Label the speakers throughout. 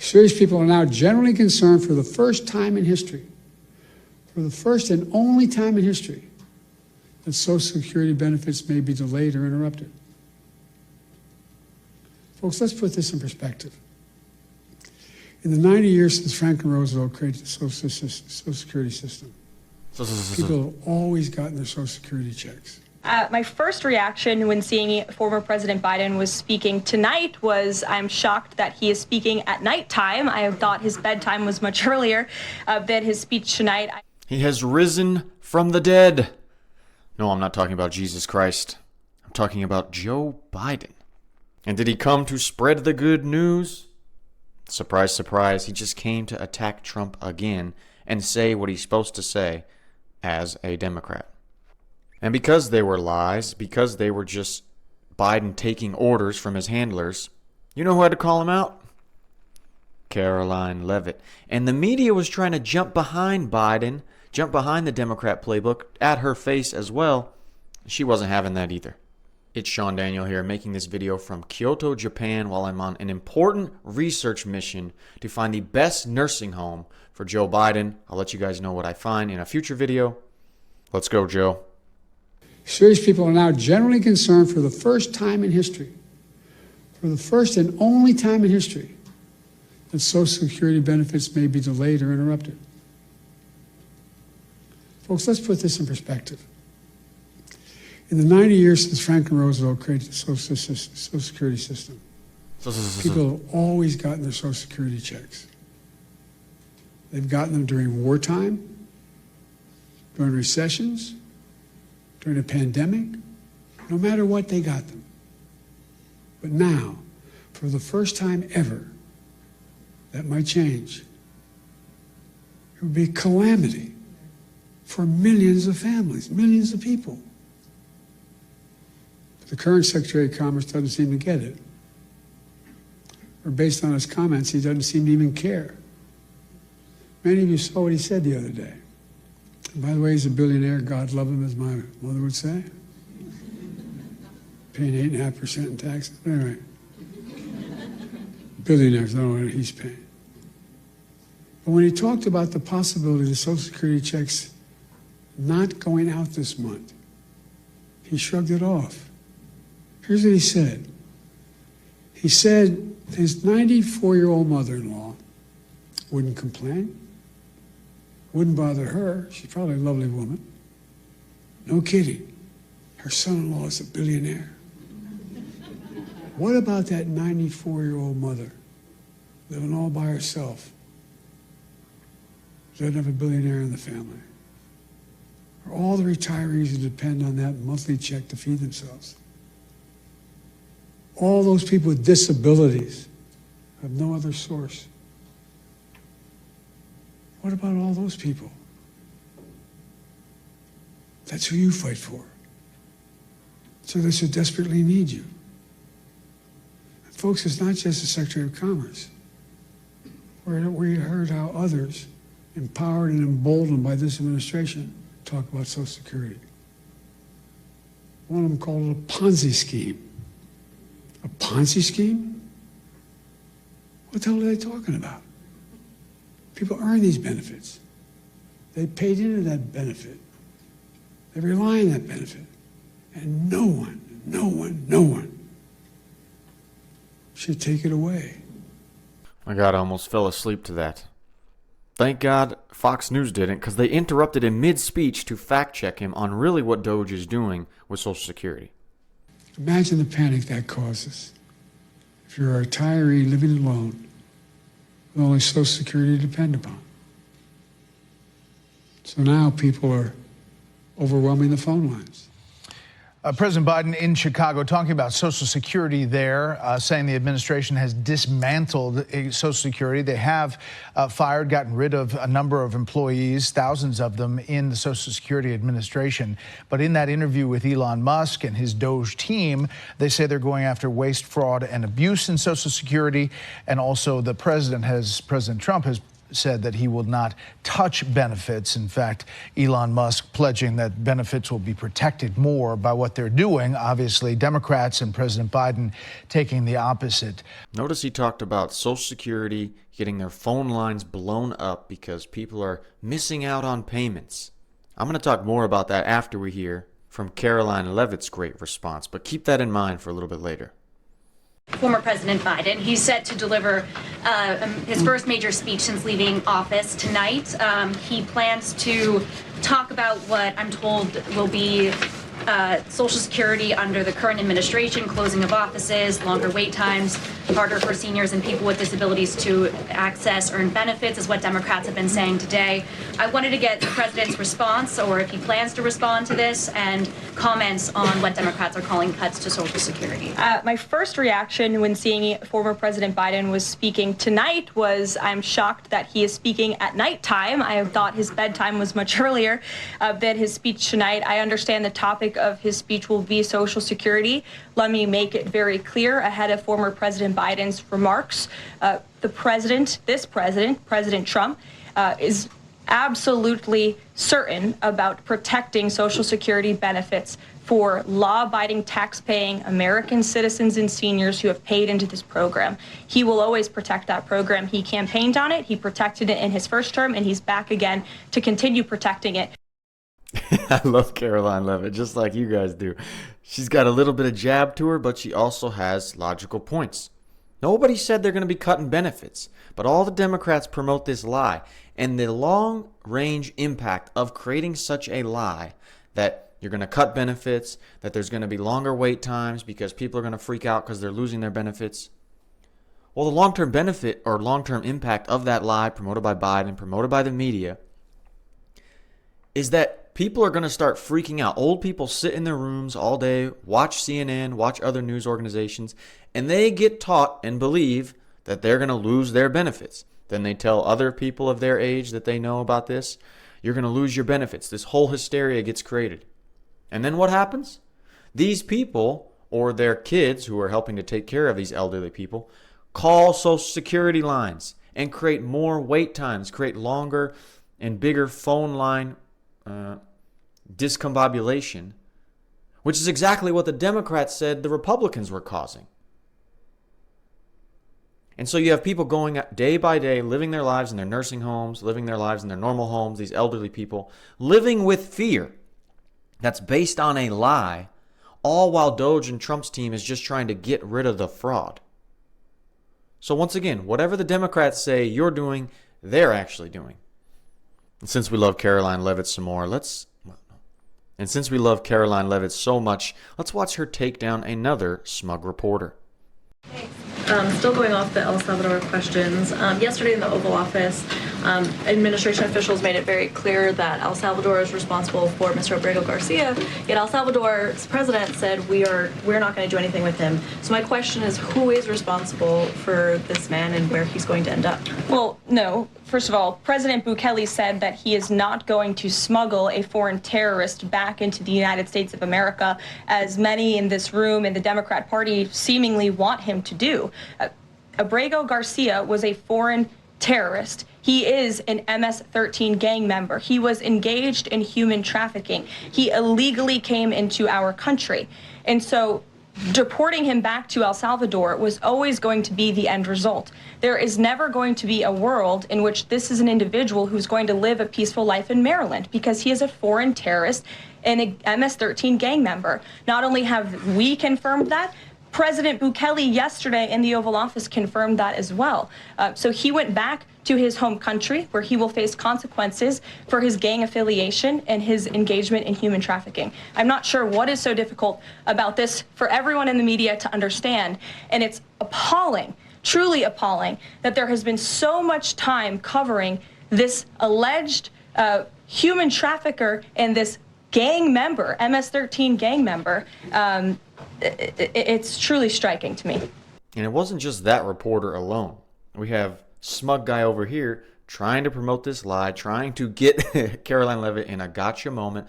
Speaker 1: Serious people are now generally concerned for the first time in history, for the first and only time in history, that Social Security benefits may be delayed or interrupted. Folks, let's put this in perspective. In the 90 years since Franklin Roosevelt created the Social Security system, people have always gotten their Social Security checks.
Speaker 2: My first reaction when seeing former President Biden was speaking tonight was I'm shocked that he is speaking at nighttime. I thought his bedtime was much earlier than his speech tonight.
Speaker 3: He has risen from the dead. No, I'm not talking about Jesus Christ. I'm talking about Joe Biden. And did he come to spread the good news? Surprise, surprise, he just came to attack Trump again and say what he's supposed to say as a Democrat. And because they were lies, because they were just Biden taking orders from his handlers, you know who had to call him out? Karoline Levitt. And the media was trying to jump behind Biden, jump behind the Democrat playbook, at her face as well. She wasn't having that either. It's SeanDaniel here, making this video from Kyoto, Japan, while I'm on an important research mission to find the best nursing home for Joe Biden. I'll let you guys know what I find in a future video. Let's go, Joe.
Speaker 1: Serious people are now generally concerned for the first time in history, for the first and only time in history, that Social Security benefits may be delayed or interrupted. Folks, let's put this in perspective. In the 90 years since Franklin Roosevelt created the Social Security system, people have always gotten their Social Security checks. They've gotten them during wartime, during recessions, during a pandemic. No matter what, they got them. But now, for the first time ever, that might change. It would be a calamity for millions of families, millions of people. But the current Secretary of Commerce doesn't seem to get it. Or based on his comments, he doesn't seem to even care. Many of you saw what he said the other day. And by the way, he's a billionaire. God love him, as my mother would say. Paying 8.5% in taxes. Anyway. Billionaires, I don't know what he's paying. But when he talked about the possibility of Social Security checks not going out this month, he shrugged it off. Here's what he said. He said his 94-year-old mother-in-law wouldn't complain, wouldn't bother her. She's probably a lovely woman. No kidding. Her son-in-law is a billionaire. What about that 94-year-old mother living all by herself? Doesn't have a billionaire in the family. Or all the retirees who depend on that monthly check to feed themselves. All those people with disabilities have no other source. What about all those people? That's who you fight for. So they so desperately need you. And folks, it's not just the Secretary of Commerce. We heard how others, empowered and emboldened by this administration, talk about Social Security. One of them called it a Ponzi scheme. A Ponzi scheme? What the hell are they talking about? People earn these benefits. They paid into that benefit. They rely on that benefit. And no one should take it away.
Speaker 3: My God, I almost fell asleep to that. Thank God Fox News didn't, because they interrupted in mid-speech to fact-check him on really what Doge is doing with Social Security.
Speaker 1: Imagine the panic that causes if you're a retiree living alone with only Social Security to depend upon. So now people are overwhelming the phone lines.
Speaker 4: President Biden in Chicago talking about Social Security there, saying the administration has dismantled Social Security. They have gotten rid of a number of employees, thousands of them in the Social Security Administration. But in that interview with Elon Musk and his Doge team, they say they're going after waste, fraud, and abuse in Social Security. And also President Trump has said that he will not touch benefits. In fact, Elon Musk pledging that benefits will be protected more by what they're doing. Obviously, Democrats and President Biden taking the opposite.
Speaker 3: Notice he talked about Social Security getting their phone lines blown up because people are missing out on payments. I'm going to talk more about that after we hear from Karoline Levitt's great response, but keep that in mind for a little bit later.
Speaker 5: Former President Biden, he's set to deliver his first major speech since leaving office tonight. He plans to talk about what I'm told will be Social Security under the current administration, closing of offices, longer wait times, harder for seniors and people with disabilities to access earned benefits, is what Democrats have been saying today. I wanted to get the president's response, or if he plans to respond to this, and comments on what Democrats are calling cuts to Social Security.
Speaker 2: My first reaction when seeing former President Biden was speaking tonight was I'm shocked that he is speaking at nighttime. I thought his bedtime was much earlier than his speech tonight. I understand the topic of his speech will be Social Security. Let me make it very clear ahead of former President Biden's remarks. President Trump, is absolutely certain about protecting Social Security benefits for law-abiding, tax-paying American citizens and seniors who have paid into this program. He will always protect that program. He campaigned on it, he protected it in his first term, and he's back again to continue protecting it.
Speaker 3: I love Karoline Levitt, just like you guys do. She's got a little bit of jab to her, but she also has logical points. Nobody said they're going to be cutting benefits, but all the Democrats promote this lie. And the long-range impact of creating such a lie that you're going to cut benefits, that there's going to be longer wait times because people are going to freak out because they're losing their benefits. Well, the long-term benefit or long-term impact of that lie promoted by Biden, promoted by the media, is that people are going to start freaking out. Old people sit in their rooms all day, watch CNN, watch other news organizations, and they get taught and believe that they're going to lose their benefits. Then they tell other people of their age that they know about this, you're going to lose your benefits. This whole hysteria gets created. And then what happens? These people, or their kids who are helping to take care of these elderly people, call Social Security lines and create more wait times, create longer and bigger phone line discombobulation, which is exactly what the Democrats said the Republicans were causing. And so you have people going day by day, living their lives in their nursing homes, living their lives in their normal homes, these elderly people, living with fear that's based on a lie, all while Doge and Trump's team is just trying to get rid of the fraud. So once again, whatever the Democrats say you're doing, they're actually doing. And since we love Karoline Levitt some more, since we love Karoline Levitt so much, let's watch her take down another smug reporter.
Speaker 6: Still going off the El Salvador questions. Yesterday in the Oval Office, administration officials made it very clear that El Salvador is responsible for Mr. Abrego Garcia, yet El Salvador's president said we're not going to do anything with him. So my question is, who is responsible for this man and where he's going to end up?
Speaker 2: Well, no. First of all, President Bukele said that he is not going to smuggle a foreign terrorist back into the United States of America, as many in this room in the Democrat Party seemingly want him to do. Abrego Garcia was a foreign terrorist. He is an MS-13 gang member. He was engaged in human trafficking. He illegally came into our country. And so deporting him back to El Salvador was always going to be the end result. There is never going to be a world in which this is an individual who's going to live a peaceful life in Maryland, because he is a foreign terrorist and a MS-13 gang member. Not only have we confirmed that, President Bukele yesterday in the Oval Office confirmed that as well. So he went back to his home country, where he will face consequences for his gang affiliation and his engagement in human trafficking. I'm not sure what is so difficult about this for everyone in the media to understand, and it's appalling, truly appalling, that there has been so much time covering this alleged human trafficker and this gang member, MS-13 gang member. It's truly striking to me.
Speaker 3: And it wasn't just that reporter alone. We have smug guy over here trying to promote this lie, trying to get Karoline Levitt in a gotcha moment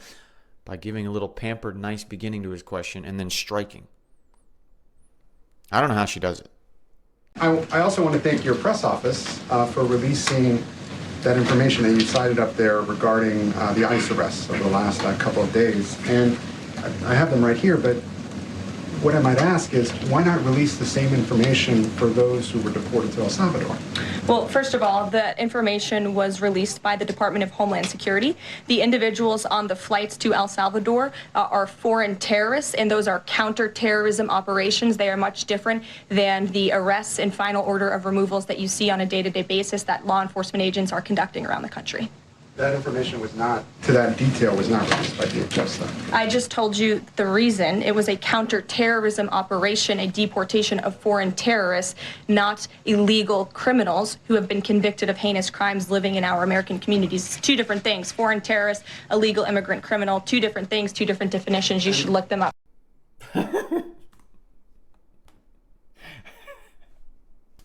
Speaker 3: by giving a little pampered, nice beginning to his question and then striking. I don't know how she does it.
Speaker 7: I also want to thank your press office for releasing that information that you cited up there regarding the ICE arrests over the last couple of days. And I have them right here, but what I might ask is, why not release the same information for those who were deported to El Salvador?
Speaker 2: Well, first of all, the information was released by the Department of Homeland Security. The individuals on the flights to El Salvador are foreign terrorists, and those are counterterrorism operations. They are much different than the arrests and final order of removals that you see on a day-to-day basis that law enforcement agents are conducting around the country.
Speaker 7: That information was not, to that detail, was not released by DHS, though.
Speaker 2: I just told you the reason. It was a counterterrorism operation, a deportation of foreign terrorists, not illegal criminals who have been convicted of heinous crimes living in our American communities. It's two different things. Foreign terrorist, illegal immigrant criminal, two different things, two different definitions. You should look them up.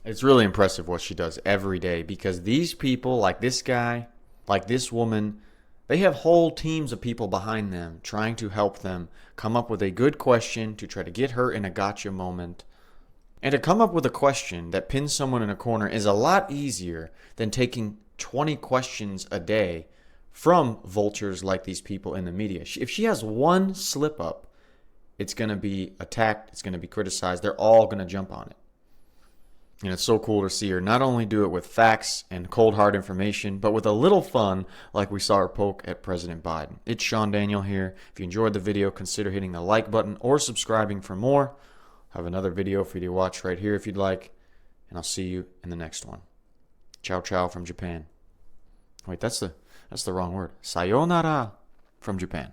Speaker 3: It's really impressive what she does every day, because these people, like this guy, like this woman, they have whole teams of people behind them trying to help them come up with a good question to try to get her in a gotcha moment. And to come up with a question that pins someone in a corner is a lot easier than taking 20 questions a day from vultures like these people in the media. If she has one slip up, it's going to be attacked, it's going to be criticized, they're all going to jump on it. And it's so cool to see her not only do it with facts and cold hard information, but with a little fun, like we saw her poke at President Biden. It's Sean Daniel here. If you enjoyed the video, consider hitting the like button or subscribing for more. I have another video for you to watch right here if you'd like, and I'll see you in the next one. Ciao ciao from Japan. Wait, that's the wrong word. Sayonara from Japan.